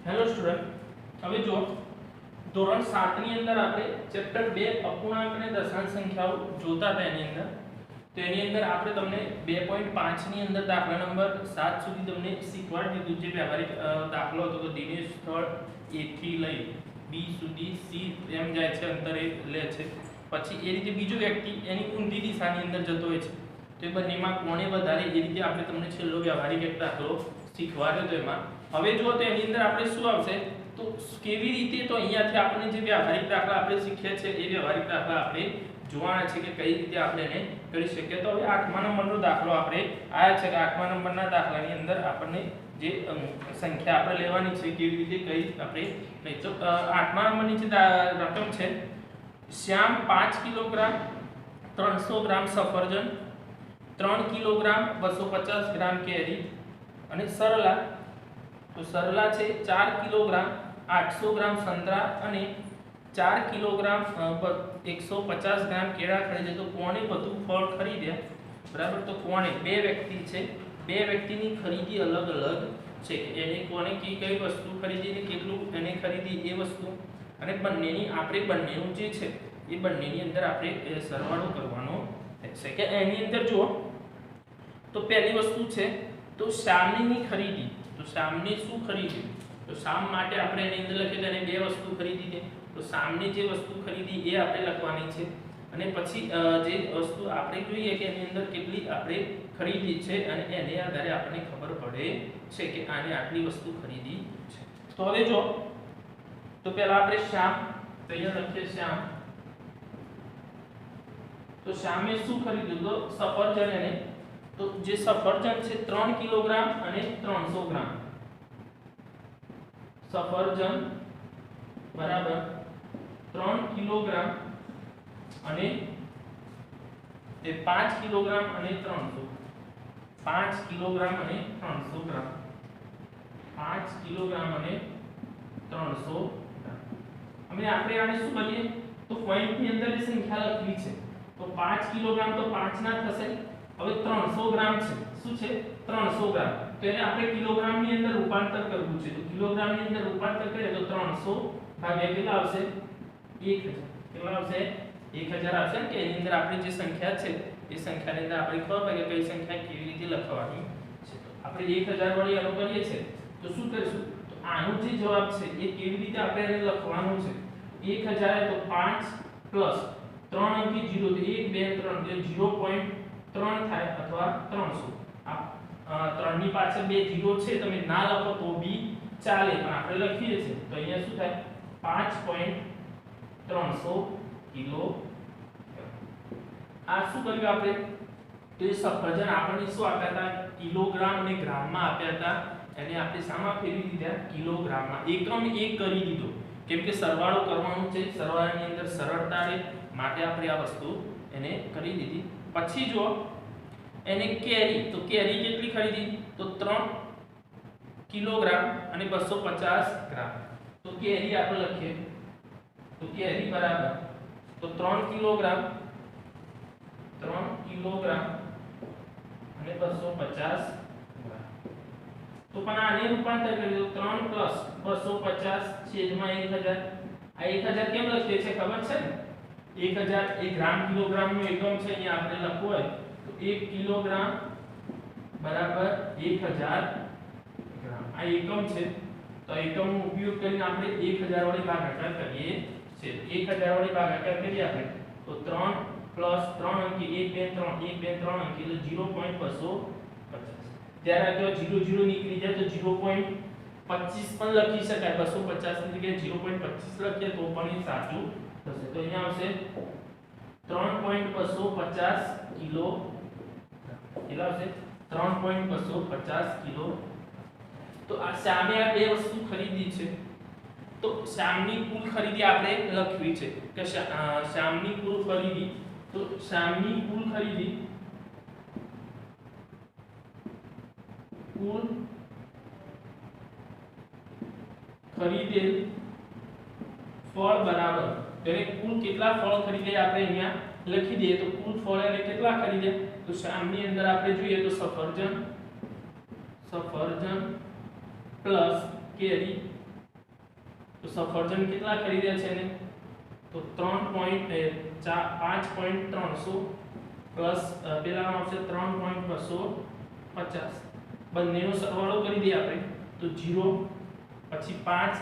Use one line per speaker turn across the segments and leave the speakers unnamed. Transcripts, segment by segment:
Hello student, હવે જો ધોરણ 7 ની અંદર આપણે ચેપ્ટર 2 અપૂર્ણાંક અને દશાંશ સંખ્યાઓ જોતા હતા એની અંદર. તો એની અંદર આપણે તમને 2.5 ની અંદર દાખલા નંબર 7 સુધી તમને શીખવાડી દીધું. જે વ્યવહારિક દાખલો હતો કે દિનેશ સ્થળ A થી લઈ B સુધી C એમ જાય છે, અંતરે લે છે, પછી એ રીતે બીજો વ્યક્તિ એની ઊંધી દિશાની અંદર જતો હોય છે, તો એ બંનેમાં કોણે વધારે, એ રીતે આપણે તમને છેલ્લો વ્યવહારિક એક દાખલો શીખવાડ્યો હતો. એમાં હવે જો તો એની અંદર આપણે શું આવશે, તો કેવી રીતે, તો અહીંયાથી આપણે જે વ્યવહારિક દાખલા આપણે શીખ્યા છે એ વ્યવહારિક દાખલા આપણે જોવાના છે કે કઈ રીતે આપણે એને કરી શકીએ. તો હવે 8મા નંબરનો દાખલો આપણે આયા છે કે 8મા નંબરના દાખલાની અંદર આપણને જે સંખ્યા આપણે લેવાની છે કેવી રીતે કઈ આપણે નહીં. તો 8મા નંબરની જે રકમ છે, શ્યામ 5 કિલોગ્રામ 300 ગ્રામ સફરજન, 3 કિલોગ્રામ 250 ગ્રામ કેરી અને સરલા, તો સરલા છે 4 કિલોગ્રામ 800 ગ્રામ સંતરા અને 4 કિલોગ્રામ 150 ગ્રામ કેળા ખરીદે. તો કોણે વધુ ફળ ખરીદ્યા, બરાબર? તો કોણે, બે વ્યક્તિ છે, બે વ્યક્તિની ખરીદી અલગ અલગ છે. એને કોણે કઈ કઈ વસ્તુ ખરીદી ને કેટલું એને ખરીદી એ વસ્તુ, અને બંનેની આપણે બંનેનું જે છે એ બંનેની અંદર આપણે સરવાળો કરવાનો છે. કે એની અંદર જુઓ તો પહેલી વસ્તુ છે તો શ્યામની ખરીદી. તો શ્યામને શું ખરીદ્યું, તો શ્યામ માટે આપણે એની અંદર લખીએ તો એને બે વસ્તુ ખરીદી છે, તો શ્યામને જે વસ્તુ ખરીદી એ આપણે લખવાની છે. અને પછી જે વસ્તુ આપણે જોઈએ કે એની અંદર કેટલી આપણે ખરીદી છે અને એને આધારે આપણને ખબર પડે છે કે આને આટલી વસ્તુ ખરીદી છે. તો હવે જો તો પહેલા આપણે શ્યામ, તો અહીંયા લખીએ શ્યામ. તો શ્યામે શું ખરીદ્યું, તો સફરજન. એને તો જે સફરજન છે 3 કિલોગ્રામ અને 300 ગ્રામ સફરજન બરાબર 3 કિલોગ્રામ અને 5 કિલોગ્રામ અને 300, 5 કિલોગ્રામ અને 300 ગ્રામ, 5 કિલોગ્રામ અને 300 ગ્રામ. હવે આપણે આને શું કરીએ, તો પોઈન્ટ ની અંદર જે સંખ્યા લખવી છે, તો 5 કિલોગ્રામ તો 5 ના થશે. હવે 300 ગ્રામ છે, શું છે 300 ગ્રામ, તો એને આપણે કિલોગ્રામ ની અંદર રૂપાંતર કરવું છે. તો કિલોગ્રામ ની અંદર રૂપાંતર કરીએ તો 300 ભાગ્યા કેટલા આવશે 1000. કેટલા આવશે 1000 આવશે કે એની અંદર આપણી જે સંખ્યા છે એ સંખ્યાની અંદર આપણે ખબર પડે કે કઈ સંખ્યા કેવી રીતે લખવાની છે. તો આપણે 1000 વડે આનો કરીએ છે, તો શું કરીશું, તો આનો જે જવાબ છે એ કેવી રીતે આપણે એને લખવાનું છે. 1000 તો 5 પ્લસ 3 અંકી 0, તો 1 2 3 એટલે 0.3 થાય અથવા 300. આ 3 ની પાછળ બે 0 છે, તમે ના લખો તો બી ચાલે, પણ આપણે લખીએ છીએ તો અહીંયા શું થાય 5.300 કિલો. આ શું કર્યું આપણે, તો એ સફરજન આપણને શું આપ્યા હતા, કિલોગ્રામ અને ગ્રામમાં આપ્યા હતા, એને આપણે શામાં ફેરવી દીધા, કિલોગ્રામમાં. એકમ એક કરી દીધો, કેમ કે સરવાળો કરવાનો છે, સરવાળાની અંદર સરળતા રહે માટે આપણે આ વસ્તુ એને કરી દીધી. પછી જો એને કેરી, તો કેરી કેટલી ખરીદી, તો 3 કિલોગ્રામ અને 250 ગ્રામ. તો કેરી આપણે લખીએ, તો કેરી બરાબર તો 3 કિલોગ્રામ અને 250 ગ્રામ. તો પણ આને રૂપાંતર કરી દો, 3 પ્લસ 250 છેદમાં 1000. આ 1000 કેમ લખીએ છે ખબર છે ને, 1000 એ ગ્રામ કિલોગ્રામ નો એકમ છે. અહીંયા આપણે લખવું હોય તો 1 કિલોગ્રામ બરાબર 1000 ગ્રામ. આ એકમ છે, તો એકમનો ઉપયોગ કરીને આપણે 1000 વડે ભાગાકાર કરીએ છે. 1000 વડે ભાગાકાર કરીએ આપણે તો 3 પ્લસ 3 અંકી 1 2 3 અંકી એટલે 0.250. ત્યારે આ જો 0 0 નીકળી જાય તો 0.25 પણ લખી શકાય. 250 ની જગ્યાએ 0.25 લખીએ તો પણ એ સાચું થશે. તો અહીંયા આવશે 3.250 કિલો. કેટલા આવશે 3.250 કિલો. તો આ સામે આ બે વસ્તુ ખરીદી છે, તો શ્યામની કુલ ખરીદી આપણે લખવી છે કે શ્યામની કુલ ખરીદી, તો શ્યામની કુલ ખરીદી, કુલ ખરીદેલ ફળ બરાબર, એટલે કુલ કેટલા ફળ ખરીદે આપણે અહીંયા લખી દઈએ. તો કુલ ફળ એટલે કેટલા ખરીદે, તો શ્યામની અંદર આપણે જોઈએ તો સફરજન પ્લસ કેરી તો સફરજન કેટલા ખરીદ્યા છે એને તો 5.300 પ્લસ પેલામાં આવશે 3.250 બંનેનો સરવાળો કરી દઈએ આપણે તો 0 પછી 5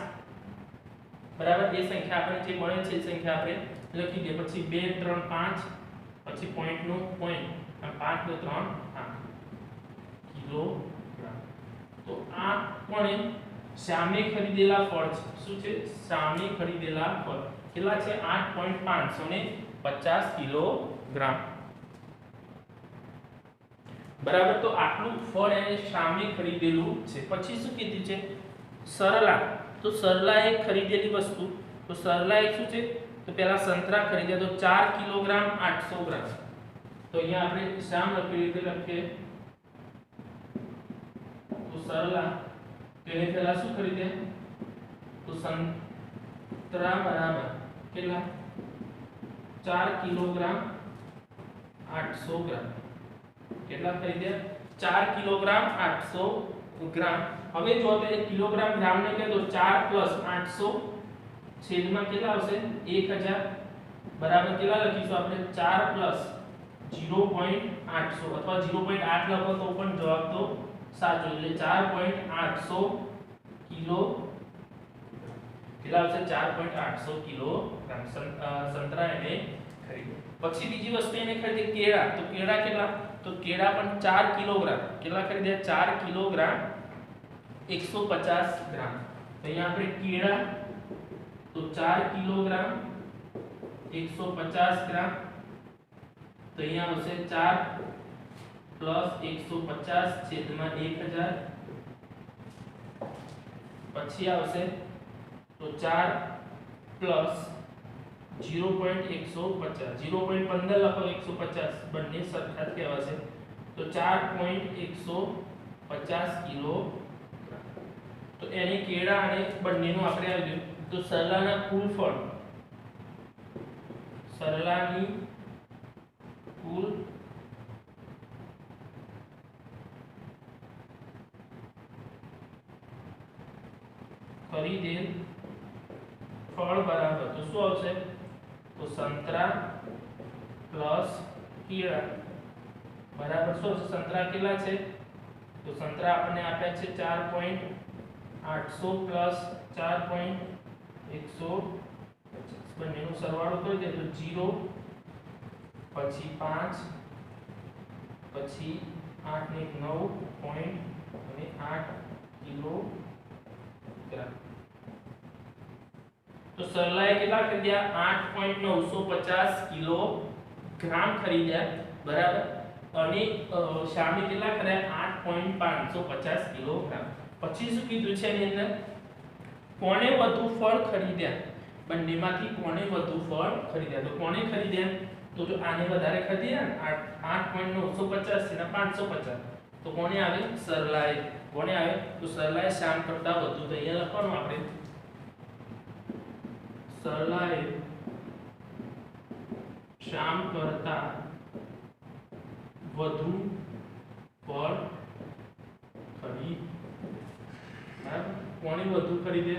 બરાબર એ સંખ્યા આપણે જે મળે છે એ સંખ્યા આપણે લખી દઈએ પછી 2 3 5 પછી પોઈન્ટ નો પોઈન્ટ અને 5 નો 3 8 કિલોગ્રામ તો આ કોણે સામે ખરીદેલા ફળ છે શું છે સામે ખરીદેલા ફળ કેટલા છે 8.550 કિલોગ્રામ બરાબર તો આટલું ફળ એને સામે ખરીદેલું છે પછી શું કીધું છે સરલા તો સરલા એ ખરીદેલી વસ્તુ તો સરલા એ શું છે તો પહેલા સંતરા ખરીદ્યા તો 4 કિલોગ્રામ 800 ગ્રામ તો અહીંયા આપણે શામ લખી લખીએ તો સરલા તેને પહેલા શું ખરીદ્યા તો સંતરા બરાબર કેટલા 4 કિલોગ્રામ 800 ગ્રામ કેટલા ખરીદ્યા 4 કિલોગ્રામ 800 ગ્રામ હવે જો આપણે કિલોગ્રામ ગ્રામ ને કહે તો 4 + 800 છેદમાં કેટલા આવશે 1000 બરાબર કેટલા લખીશું આપણે 4 + 0.800 અથવા 0.8 લખો તો પણ જવાબ તો સાચો એટલે 4.800 કિલો કેટલા આવશે 4.800 કિલોગ્રામ સંતરા એને ખરીદ્યા પછી બીજી વસ્તુ એને ખરીદી કેળા તો કેળા કેટલા તો કેળા પણ 4 કિલોગ્રામ કેટલા ખરીદ્યા 4 કિલોગ્રામ 150 ગ્રામ તો અહીંયા આપણે કેળા તો 4 કિલોગ્રામ 150 ગ્રામ તો અહીંયા આવશે 4 + 150 છેદમાં 1000 પછી આવશે તો 4 + 0.150 0.15 લખો 150 બંને સરખા જ કહેવાશે તો 4.150 કિલો તો એને કેળા અને બંનેનું આપણે આવી ગયું તો સરલાના કુલ ફળ સરલાની કુલ ખરીદેલ ફળ બરાબર તો શું આવશે તો સંતરા પ્લસ કેળા બરાબર શું આવશે સંતરા કેટલા છે તો સંતરા આપણને આપ્યા છે 4.800 પ્લસ 4.150 બંનેનો સરવાળો કરી દે તો 0 પછી 5 પછી 8 ને 9 પોઈન્ટ અને 8 કિલોગ્રામ તો સરલાએ કેટલા ખરીદ્યા 8.950 કિલોગ્રામ ખરીદ્યા બરાબર અને શામે કેટલા ખરીદ્યા 8.550 કિલોગ્રામ પછી શું કીધું છે એની અંદર કોણે વધુ ફળ ખરીદ્યા બંનેમાંથી કોણે વધુ ફળ ખરીદ્યા તો કોણે ખરીદ્યા તો જો આને વધારે ખરીદ્યા 8.950 છે ને 550 તો કોણે આવે સરલાએ કોણે આવે તો સરલાએ શામ કરતા વધુ તો અહીંયા લખવાનું આપણે સરલાએ શામ કરતા વધુ ફળ ખરીદ્યા કોણે વધુ ખરીદે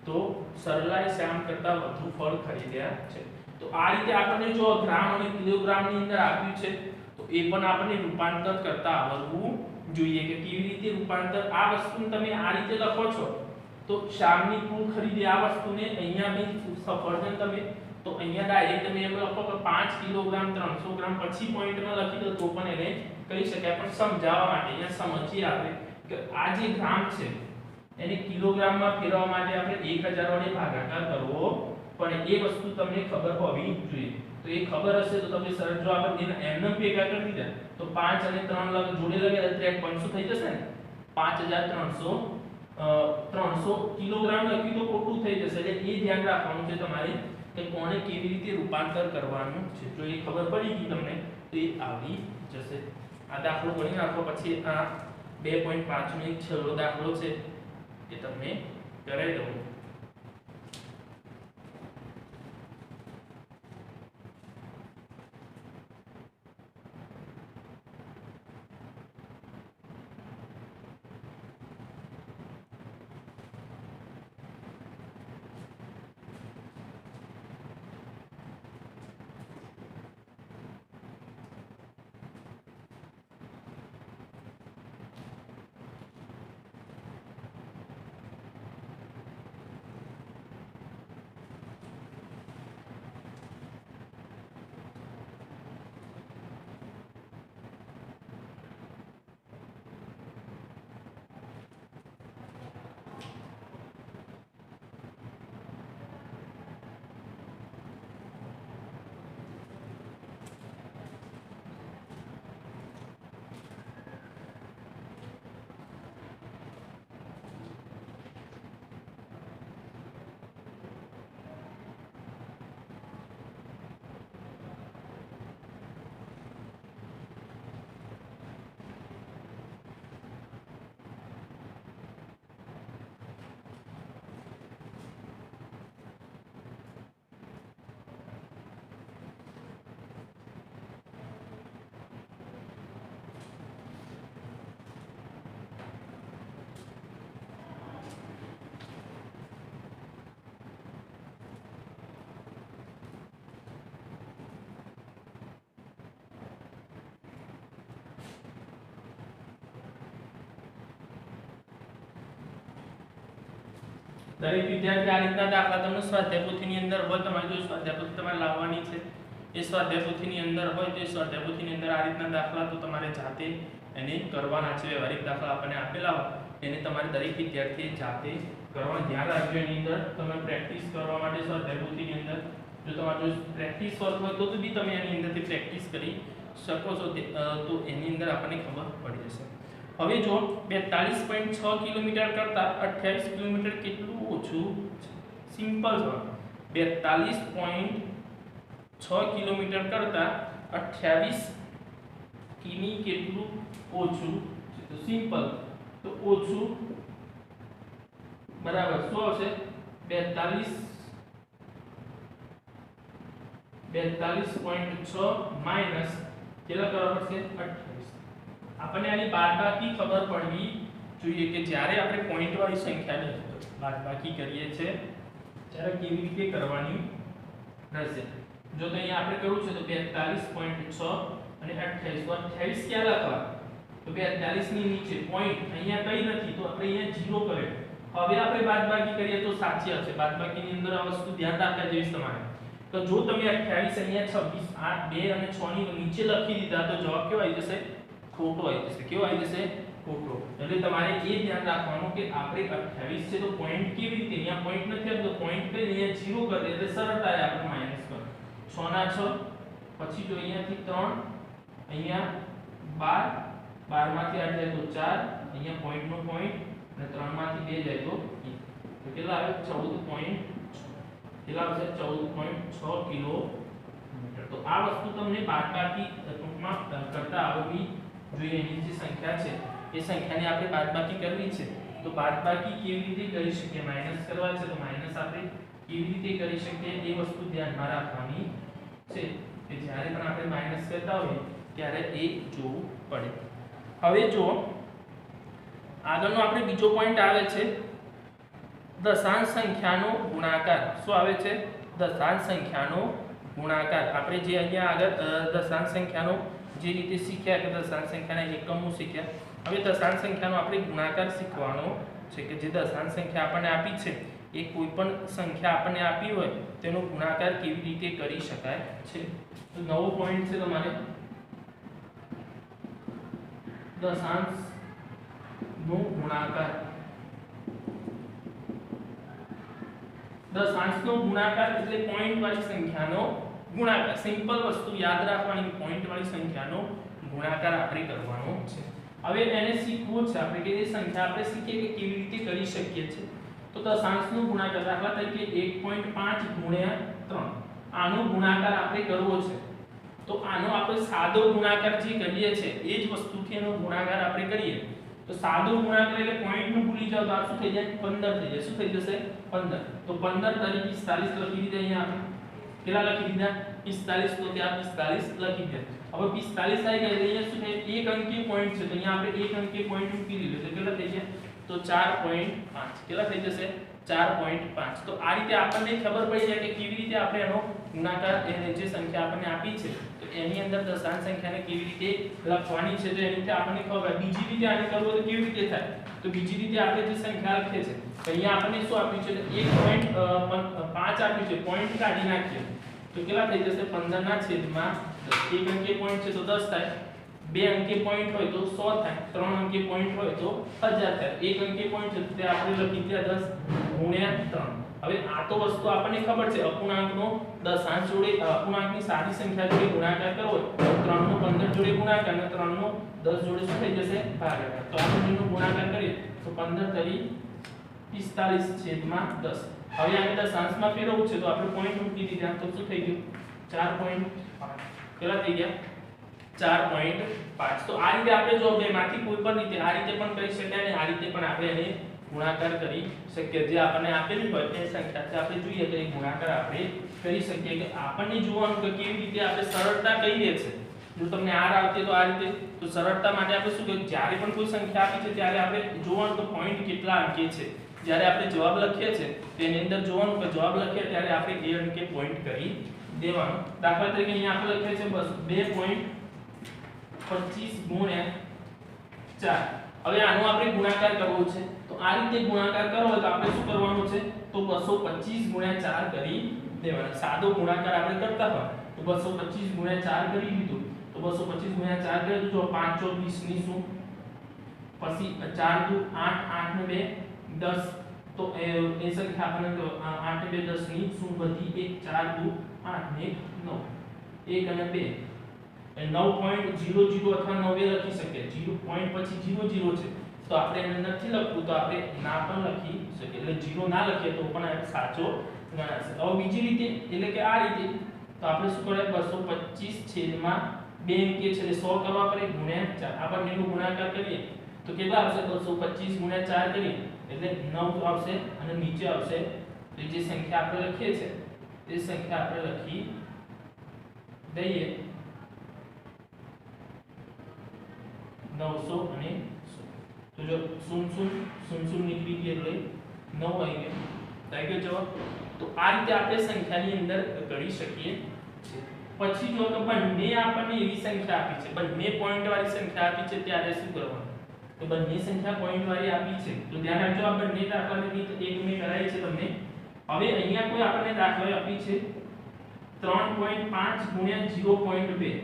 તો સરલાએ શામ કરતા વધુ ફળ ખરીદ્યા છે તો આ રીતે આપણને જો ગ્રામ અને કિલોગ્રામ ની અંદર આપ્યું છે તો એ પણ આપણને રૂપાંતર કરતા આવડવું જોઈએ કે કેવી રીતે રૂપાંતર આ વસ્તુને તમે આ રીતે લખો છો તો શામની કુલ ખરીદી આ વસ્તુને અહીંયા બી સફરજન તમે તો અહીંયા ડાયરેક્ટ તમે એમ લખો કે 5 કિલોગ્રામ 300 ગ્રામ પછી પોઈન્ટમાં લખી દો તો પણ એને કહી શકાય પણ સમજાવવા માટે અહીંયા સમજીએ આપણે કે આ જે ગ્રામ છે એને કિલોગ્રામમાં ફેરવવા માટે આપણે 1000 વડે ભાગાકાર કરવો પણ એ વસ્તુ તમને ખબર હોવી જોઈએ તો એ ખબર હશે તો તમે સરળ જો આપણે એમને ભેગા કરી દીધા તો 5 અને 3 જોડે લગાવ્યા તો 500 થઈ જશે ને 5300 કિલોગ્રામ લખી તો ખોટું થઈ જશે એટલે એ ધ્યાન રાખવાનું છે તમારે કે કોણે કેવી રીતે રૂપાંતર કરવાનું છે જો એ ખબર પડી ગઈ તમને તો એ આવડી જશે આ દાખલો ગણી નાખો પછી આ 2.5 નો એક છેલ્લો દાખલો છે એ તમને કરાવી દઉં દરેક વિદ્યાર્થી આ રીતના દાખલા તમને સ્વાધ્યાય પોથીની અંદર હોય, તમારે જો સ્વાધ્યાય પોથી તમારે લાવવાની છે, એ સ્વાધ્યાય પોથીની અંદર હોય તો એ સ્વાધ્યાય પોથીની અંદર આ રીતના દાખલા તો તમારે જાતે એને કરવાના છે. વ્યવહારિક દાખલા આપણને આપેલા હોય એને તમારે દરેક વિદ્યાર્થીએ જાતે કરવાનું. ધ્યાન રાખજો એની અંદર તમે પ્રેક્ટિસ કરવા માટે સ્વાધ્યાય પોથીની અંદર જો તમારે પ્રેક્ટિસ વર્ક હોય તો બી તમે એની અંદરથી પ્રેક્ટિસ કરી શકો છો, તો એની અંદર આપણને ખબર પડી જશે. હવે જો 42.6 કિલોમીટર કરતા 28 કિલોમીટર કેટલું ઓછું છે? સિમ્પલ છે. 42.6 કિલોમીટર કરતા 28 કિમી કેટલું ઓછું છે? તો સિમ્પલ, તો ઓછું બરાબર શું આવશે? 42.6 માઈનસ કેટલા કરવા પડશે? 28. આપણને આની બાદબાકી ખબર પડવી જોઈએ કે જ્યારે આપણે પોઈન્ટ વાળી સંખ્યાને બાદબાકી કરીએ છીએ ત્યારે કેવી રીતે કરવાની રહેશે. જો તો અહીંયા આપણે કર્યું છે તો 42.6 અને 28, તો 28 ક્યાં લખવા? તો 42 ની નીચે પોઈન્ટ અહીંયા કઈ નથી, તો આપણે અહીંયા 0 કરે. હવે આપણે બાદબાકી કરીએ તો સાચી આવશે. બાદબાકીની અંદર આ વસ્તુ ધ્યાન રાખવા જેવી છે તમારે. તો જો તમે 28 અહીંયા 26, 8, 2 અને 6 ની નીચે લખી દીધા તો જવાબ કેવો આવી જશે? ખોટો આવી જશે. કેવો આવી જશે? ખોટો. એટલે તમારે એ ધ્યાન રાખવાનું કે આપણે 28 છે તો પોઈન્ટ કેવી રીતે, અહીંયા પોઈન્ટ નથી આપતો, પોઈન્ટ કરી અહીંયા 0 કરી એટલે સરળતા આપણે માઈનસ કરો. 6 ના 6, પછી જો અહીંયાથી 3, અહીંયા 12, 12 માંથી 8 જાય તો 4, અહીંયા પોઈન્ટ નો પોઈન્ટ અને 3 માંથી 2 જાય તો 1. તો કેટલા આવે? 14. કેટલા આવશે? 14.6 કિલોમીટર. તો આ વસ્તુ તમને બાદબાકી ટૂંકમાં કરતા આવડવી જોઈએ. એની જે સંખ્યા છે એ સંખ્યાને આપણે બાદબાકી કરવી છે, તો બાદબાકી કેવી રીતે કરી શકીએ? માઈનસ કરવા છે તો માઈનસ આપણે કેવી રીતે કરી શકીએ એ વસ્તુ ધ્યાનમાં રાખવાની છે કે જ્યારે પણ આપણે માઈનસ કરતા હોઈએ ત્યારે એ જોવું પડે. હવે જો આગળનો આપણે બીજો પોઈન્ટ આવે છે દશાંશ સંખ્યાનો ગુણાકાર. શું આવે છે? દશાંશ સંખ્યાનો ગુણાકાર. આપણે જે અહીંયા આગળ દશાંશ સંખ્યાનો જે રીતે શીખ્યા કે દશાંશ સંખ્યાના એકમો શીખ્યા, હવે દશાંશ સંખ્યાનો આપણે ગુણાકાર શીખવાનો છે કે જે દશાંશ સંખ્યા આપણને આપી છે એ કોઈ પણ સંખ્યા આપણને આપી હોય તેનો ગુણાકાર કેવી રીતે કરી શકાય છે. તો નવો પોઈન્ટ છે તમારે દશાંશનો ગુણાકાર. દશાંશનો ગુણાકાર એટલે પોઈન્ટ વાળી સંખ્યાનો ગુણાકાર. સિમ્પલ વસ્તુ યાદ રાખવાની, પોઈન્ટ વાળી સંખ્યાનો ગુણાકાર આપણે કરવાનો છે. હવે એને શીખવું છે આપણે કે એ સંખ્યા આપણે શીખીએ કે કેવી રીતે કરી શકીએ છીએ. તો દશાંશનો ગુણાકાર દાખલા તરીકે 1.5 ગુણ્યા 3, આનો ગુણાકાર આપણે કરવો છે. તો આનો આપણે સાદો ગુણાકાર જે કરીએ છીએ એ જ વસ્તુથી એનો ગુણાકાર આપણે કરીએ. તો સાદો ગુણાકાર એટલે પોઈન્ટ નું ભૂલી જાવ તો આ શું થઈ જાય? 15 થઈ જાય. શું થઈ જશે? 15. તો 15 તરીકે 45 લખી દીધા. અહીંયા આપણે કેટલા લખી દીધા? 45. તો ત્યાં 45 લખી દીધા. હવે 45 આવી ગયા એટલે અહીંયા શું થાય? એક અંકીય પોઈન્ટ છે તો અહીંયા આપણે એક અંકીય પોઈન્ટ મૂકી દીધો તો કેટલા થઈ ગયા? તો 4.5. કેટલા થઈ જશે? 4.5. તો આ રીતે આપણને ખબર પડી જાય કે કેવી રીતે આપણે એનો ગુણાકાર જે સંખ્યા આપણને આપી છે તો એની અંદર દશાંશ સંખ્યાને કેવી રીતે લખવાની છે. તો એની રીતે આપણને ખબર. બીજી રીતે આને કરવું તો કેવી રીતે થાય? તો બીજી રીતે આપણે જે સંખ્યા લખીએ છે તો અહીંયા આપણને શું આપ્યું છે? 1.5 આપ્યું છે. પોઈન્ટ કાઢી નાખીએ તો કેટલા થઈ જશે? 15 ના છેદમાં 10. એક અંકીય પોઈન્ટ છે તો 10 થાય. બે અંકીય પોઈન્ટ હોય તો 100 થાય. ત્રણ અંકીય પોઈન્ટ હોય તો 1000 થાય. એક અંકીય પોઈન્ટ છે તો આપણે લખી દીધા 10 ગુણ્યા 3. હવે આ તો વસ્તુ આપણને ખબર છે અપૂર્ણાંકનો દશાંશ જોડે અપૂર્ણાંકની સાદી સંખ્યા જોડે ગુણાકાર કરવો તો 3 નો 15 જોડે ગુણાકાર અને 3 નો 10 જોડે શું થઈ જશે? ભાગાકાર. તો આપણે એનો ગુણાકાર કરીએ તો 15 તરી 45 છેદમાં 10. હવે આને દશાંશમાં ફેરવવું છે તો આપણે પોઈન્ટ મૂકી દીધા તો શું થઈ ગયું? 4.5. કેટલા થઈ ગયા? 4.5. તો આ રીતે આપણે જો બેમાંથી કોઈ પણ રીતે આ રીતે પણ કરી શકાય અને આ રીતે પણ આપણે એને ગુણાકાર કરી શકીએ. જે આપણને આપેલી હોય તે સંખ્યાથી આપણે જોઈએ તો એ ગુણાકાર આપણે કરી શકીએ. કે આપણને જોવાનું કે કેવી રીતે આપણે સરળતા કઈ રહે છે. જો તમને r આવતી તો આ રીતે, તો સરળતા માટે આપણે શું કરીએ? જ્યારે પણ કોઈ સંખ્યા આપી છે ત્યારે આપણે જોવાનું કે પોઈન્ટ કેટલા અંકે છે. જ્યારે આપણે જવાબ લખીએ છીએ તેની અંદર જોવાનું કે જવાબ લખીએ ત્યારે આપણે એ અંકે પોઈન્ટ કરી દેવાનું. દાખલા તરીકે અહીંયા આપણે લખીએ છે બસ 2.25 ગુણ્યા 4. હવે આનો આપણે ગુણાકાર કરવો છે તો તો આ રીતે ગુણાકાર કરવો હોય તો આપણે શું કરવાનું છે તો 225 ગુણ્યા 4 કરી દેવાના સાદો ગુણાકાર આપણે કરતા હોય તો 225 ગુણ્યા 4 કરી દીધું તો 225 ગુણ્યા 4 કરી દીધું 5 4 20 ની શું પછી 4 દુ 8 8 ને 2 10 તો એ સંખ્યા આપણને 8 ને 2 10 ની શું વધી 1 4 દુ 8 ને 9 1 અને 2 9.00 અથવા 9 લખી શકીએ 0 પોઈન્ટ પછી 00 છે તો આપણે એને નથી લખવું તો આપણે ના પણ લખી શકીએ એટલે 0 ના લખીએ તો પણ આ સાચો ગણાશે હવે બીજી રીતે એટલે કે આ રીતે તો આપણે શું કરીએ 225 છેદમાં 2 અંકીય છે એટલે 100 કરવા પડે ગુણ્યા 4 આ બંનેનો ગુણાકાર કરીએ તો કેટલા આવશે 225 ગુણ્યા 4 કરીએ એટલે 9 આવશે અને નીચે આવશે તો જે સંખ્યા આપણે લખીએ છે તે સંખ્યા આપણે લખી દઈએ 900 અને तो जो 0 નીકળી ગઈ એટલે 9 આવી ગયો થઈ ગયો જવાબ તો આ રીતે આપણે સંખ્યાની અંદર ગણી શકીએ છે પછી જો તો બંને આપણને એવી સંખ્યા આપી છે બંને પોઈન્ટ વાળી સંખ્યા આપી છે ત્યારે શું કરવાનું તો બંને સંખ્યા પોઈન્ટ વાળી આપી છે તો ધ્યાન રાખજો આ બંને દાખલાની રીત એક મેં કરાવી છે તમને હવે અહીંયા કોઈ આપણને દાખલો આપી છે 3.5 ગુણ્યા 0.2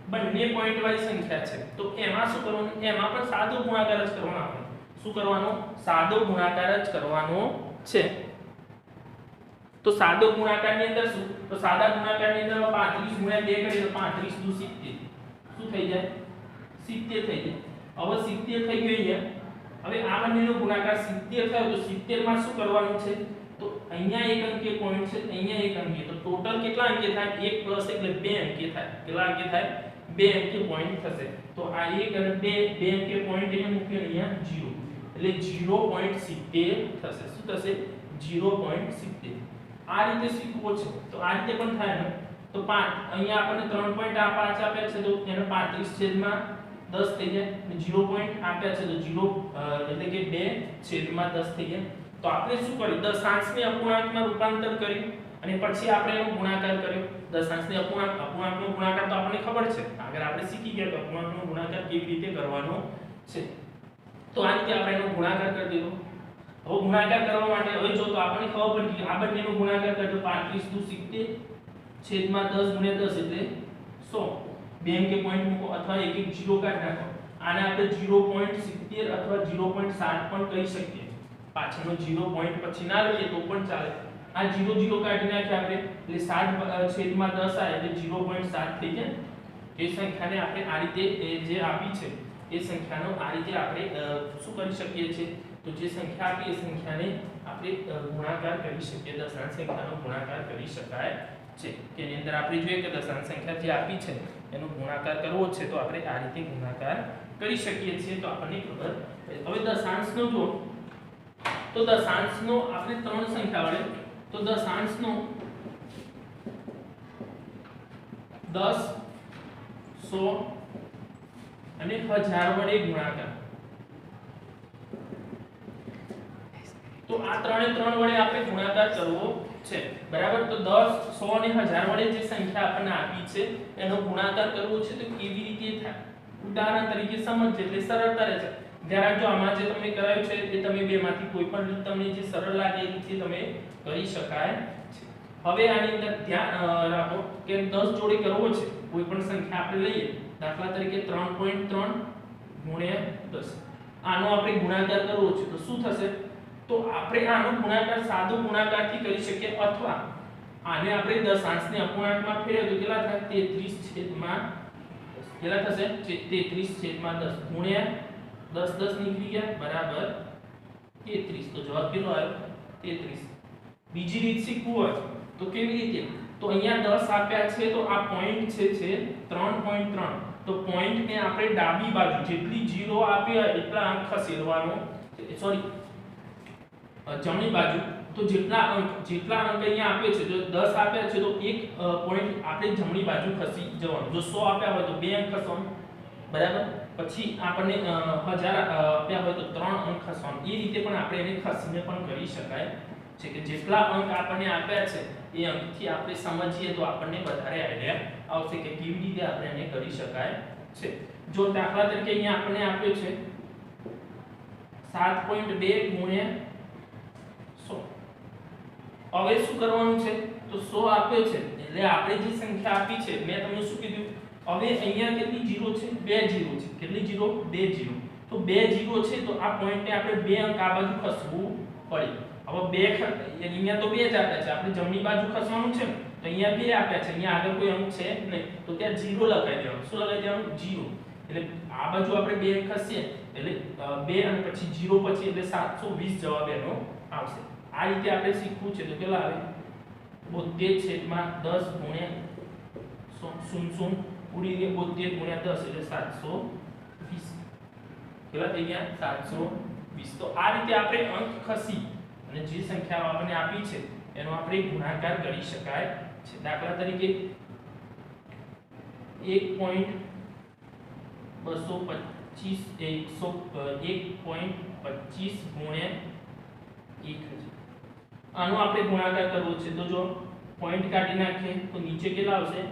બંને પોઈન્ટ વાળી સંખ્યા છે તો એમાં શું કરવાનું એમાં પણ સાદો ગુણાકાર જ કરવાનો આપણે શું કરવાનો સાદો ગુણાકાર જ કરવાનો છે તો સાદો ગુણાકારની અંદર શું તો સાદા ગુણાકારની અંદર 35 ગુણ્યા 2 કરીએ તો 35 દુ 70 શું થઈ જાય 70 થઈ જાય હવે 70 થઈ ગયું અહીંયા હવે આ બંનેનો ગુણાકાર 70 થયો તો 70 માં શું કરવાનું છે તો અહીંયા એક અંકીય પોઈન્ટ છે અહીંયા એક અંકીય તો ટોટલ કેટલા અંકીય થાય 1 પ્લસ એટલે 2 અંકીય થાય કેટલા અંકીય થાય 2 અંકીય પોઈન્ટ થશે તો આ 1 અને 2 અંકીય પોઈન્ટ એને મૂકીએ અહીંયા 0 એટલે 0.70 થશે શું થશે 0.70 આ રીતે શીખવો છે તો આ રીતે પણ થાય ને તો 5 અહીંયા આપણને 3.5 આપ્યા છે તો એને 35 છેદમાં 10 થઈ જાય અને 0 પોઈન્ટ આપ્યા છે તો 0 એટલે કે 2 છેદમાં 10 થઈ જાય તો આપણે શું કર્યું દશાંશને અપૂર્ણાંકમાં રૂપાંતર કર્યું અને પછી આપણે એનો ગુણાકાર કર્યો દશાંશને અપૂર્ણાંકનો ગુણાકાર તો આપણને ખબર છે આગળ આપણે શીખી ગયા કે અપૂર્ણાંકનો ગુણાકાર કેવી રીતે કરવાનો છે તો આ રીતે આપણે એનો ગુણાકાર કરી દીધો હવે ગુણાકાર કરવા માટે હવે જો તો આપણને ખબર પડી કે આ બંનેનો ગુણાકાર કરજો 35 દુ 70 છેદમાં 10 ગુણ્યા 10 એટલે 100 બે અંકે પોઈન્ટ મૂકો અથવા એક એક 0 કાઢી નાખો આને આપણે 0.70 અથવા 0.60 પણ કહી શકીએ પાછળનો 0 પોઈન્ટ પછી ના લઈએ તો પણ ચાલે આ 0 0 કાઢી નાખીએ આપણે એટલે 60 છેદમાં 10 આવે એટલે 0.7 થઈ જાય એ સંખ્યાને આપણે આ રીતે જે આપી છે એ સંખ્યાનો આ રીતે આપણે શું કરી શકીએ છીએ તો જે સંખ્યા આપી એ સંખ્યાને આપણે ગુણાકાર કરી શકીએ દશાંશ સંખ્યાનો ગુણાકાર કરી શકાય છે કે એની અંદર આપણે જોઈએ કે દશાંશ સંખ્યા જે આપી છે એનો ગુણાકાર કરવો છે તો આપણે આ રીતે ગુણાકાર કરી શકીએ છીએ તો આપણને ખબર હવે દશાંશનો જો તો દશાંશનો આપણે ત્રણ સંખ્યા વડે તો દશાંશનો 10 100 અને 1000 વડે ગુણાકાર તો આ ત્રણે ત્રણ વડે આપણે ગુણાકાર કરવો છે બરાબર તો 10 100 અને 1000 વડે જે સંખ્યા આપણને આપી છે એનો ગુણાકાર કરવો છે તો કેવી રીતે થાય ઉદાહરણ તરીકે સમજ એટલે સરળતા રહેશે જરા જો આમાં જે તમે કરાયું છે એ તમે બેમાંથી કોઈ પણ રીત તમને જે સરળ લાગે એ રીતે તમે કરી શકાય છે હવે આની અંદર ધ્યાન રાખો કે 10 જોડે કરવો છે કોઈ પણ સંખ્યા આપણે લઈએ દાખલા તરીકે 3.3 ગુણ્યા 10 આનો આપણે ગુણાકાર કરવો છે તો શું થશે તો આપણે આનો ગુણાકાર સાદો ગુણાકારથી કરી શકીએ અથવા આને આપણે દશાંશને અપૂર્ણાંકમાં ફેરવીએ તો કેટલા થાય 33 છેદમાં કેટલા થશે 33 છેદમાં 10 ગુણ્યા 10 10 નીકળી ગયા બરાબર 33 તો જવાબ કેટલો આવ્યો 33 બીજી રીત શીખવું હોય તો કેવી રીતે તો અહીંયા 10 આપ્યા છે તો આ પોઈન્ટ છે 3.3 તો પોઈન્ટ ને આપણે ડાબી બાજુ જેટલી 0 આપ્યા એટલા અંક ખસેડવાનો સોરી જમણી બાજુ તો જેટલા અંક અહીંયા આપ્યા છે જો 10 આપ્યા છે તો એક પોઈન્ટ આપણે જમણી બાજુ ખસી જવાનું જો 100 આપ્યા હોય તો 2 અંક ખસવાનું બરાબર પછી આપણને 1000 આપ્યા હોય તો 3 અંક ખસવાનું એ રીતે પણ આપણે એને ખસીને પણ કરી શકાય છે કે જેટલા અંક આપણને આપ્યા છે એ અંકથી આપણે સમજીએ તો આપણને વધારે આઈડિયા આવશે કે કેવી રીતે આપણે એને કરી શકાય છે જો દાખલા તરીકે અહીંયા આપણને આપ્યો છે 7 7.2 ગુણ્યા 100. હવે શું કરવાનું છે તો 100 આપ્યો છે એટલે આપણે જે સંખ્યા આપી છે મેં તમને શું કીધું હવે અહીંયા કેટલી જીરો છે 2 જીરો છે કેટલી જીરો 2 જીરો તો 2 જીરો છે તો આ પોઈન્ટને આપણે 2 અંક આ બાજુ ખસવું પડે હવે 2 અહીંયા તો 2 જ આપ્યા છે આપણે જમણી બાજુ ખસવાનું છે તો અહીંયા 2 આપ્યા છે અહીંયા આગળ કોઈ અંક છે નહીં તો ત્યાં 0 લગાવી દેવાનું શું લગાવી દેવાનું 0 એટલે આ બાજુ આપણે 2 અંક ખસીએ એટલે 2 અને પછી 0 પછી એટલે 720 જવાબ એનો આવશે આ રીતે આપણે શીખવું છે તો કેટલા આવે 72/10 ગુણ્યા 0 પૂરી 72 ગુણ્યા 10 એટલે 720 કેટલા થઈ ગયા 720 તો આ રીતે આપણે અંક ખસી અને જે સંખ્યાઓ આપણને આપી છે એનો આપણે ગુણાકાર કરી શકાય છે દાખલા તરીકે 1.225 ગુણ્યા 1000 આનો આપણે ગુણાકાર કરવો છે તો જો પોઈન્ટ કાઢી નાખીએ તો નીચે કેટલા આવશે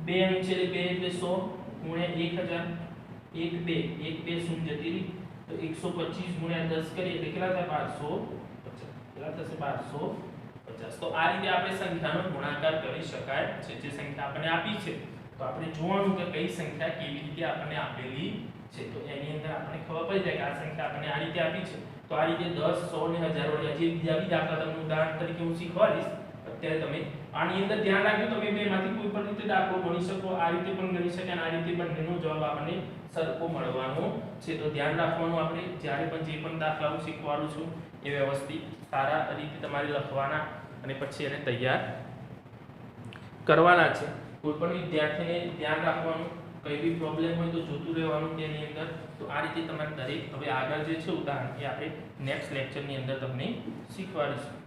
2 અંક છે એટલે 2 એટલે 100 ગુણ્યા 1000 1 2 શૂન્ય જતી રહી તો 125 ગુણ્યા 10 કરીએ એટલે કેટલા થાય 1250 કેટલા થશે 1250 તો આ રીતે આપણે સંખ્યાનો ગુણાકાર કરી શકાય છે જે સંખ્યા આપણને આપી છે તો આપણે જોવાનું કે કઈ સંખ્યા કેવી રીતે આપણને આપેલી છે તો એની અંદર આપણે ખબર પડી જાય કે આ સંખ્યા આપણને આ રીતે આપી છે તો આ રીતે 10 100 ને 1000 વડે જે બીજા દાખલા તમને ઉદાહરણ તરીકે હું શીખવાડીશ અત્યારે તમે આની અંદર ધ્યાન રાખજો તમે બેમાંથી કોઈ પણ રીતે દાખલો ગણી શકો આ રીતે પણ ગણી શકે અને આ રીતે બંનેનો જવાબ આપણને સરખો મળવાનો છે તો ધ્યાન રાખવાનું આપણે જ્યારે પણ જે પણ દાખલાઓ શીખવાડું છું એ વ્યવસ્થિત સારા રીતે તમારે લખવાના અને પછી એને તૈયાર કરવાના છે કોઈ પણ વિદ્યાર્થીને ધ્યાન રાખવાનું કઈ બી પ્રોબ્લેમ હોય તો જોતું રહેવાનું તેની અંદર તો આ રીતે તમારે દરેક હવે આગળ જે છે ઉદાહરણ એ આપણે નેક્સ્ટ લેક્ચરની અંદર તમને શીખવાડીશું